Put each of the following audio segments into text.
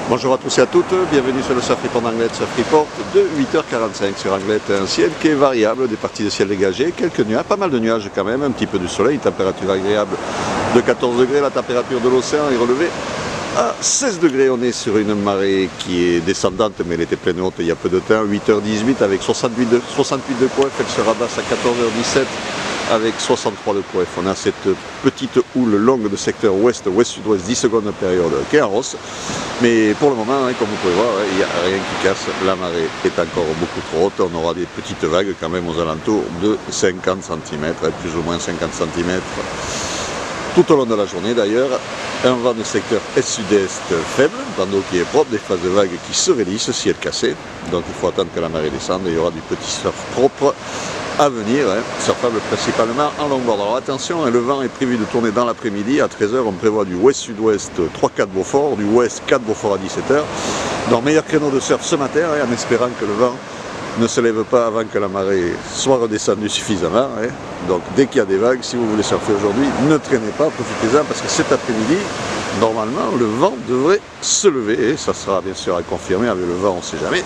Bonjour à tous et à toutes, bienvenue sur le Surf Report d'Anglet, Surf Report de 8h45 sur Anglet, un ciel qui est variable, des parties de ciel dégagé, quelques nuages, pas mal de nuages quand même, un petit peu de soleil, une température agréable de 14 degrés, la température de l'océan est relevée à 16 degrés, on est sur une marée qui est descendante mais elle était pleine haute il y a peu de temps, 8h18 avec 68 de coef, elle se rabasse à 14h17 avec 63 de coef. On a cette petite houle longue de secteur ouest, ouest-sud-ouest, 10 secondes de période qui est en hausse. Mais pour le moment, comme vous pouvez voir, il n'y a rien qui casse. La marée est encore beaucoup trop haute. On aura des petites vagues quand même aux alentours de 50 cm, plus ou moins 50 cm. Tout au long de la journée d'ailleurs, un vent de secteur est-sud-est faible, vent d'eau qui est propre, des phases de vagues qui se raidissent si elles cassent. Donc il faut attendre que la marée descende et il y aura du petit surf propre à venir, surfable principalement en longboard. Alors attention, le vent est prévu de tourner dans l'après-midi, à 13h on prévoit du ouest-sud-ouest 3-4 Beaufort, du ouest 4 Beaufort à 17h. Donc meilleur créneau de surf ce matin, en espérant que le vent ne se lève pas avant que la marée soit redescendue suffisamment. Donc dès qu'il y a des vagues, si vous voulez surfer aujourd'hui, ne traînez pas, profitez-en parce que cet après-midi, normalement, le vent devrait se lever, et ça sera bien sûr à confirmer, avec le vent on ne sait jamais,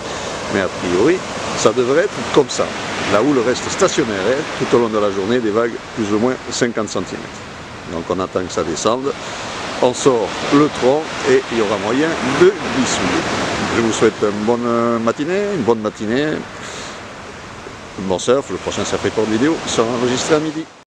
mais a priori, ça devrait être comme ça. La houle reste stationnaire, tout au long de la journée, des vagues plus ou moins 50 cm. Donc on attend que ça descende, on sort le tronc et il y aura moyen de glissouiller. Je vous souhaite une bonne matinée, bon surf, le prochain Surf Report vidéo sera enregistré à midi.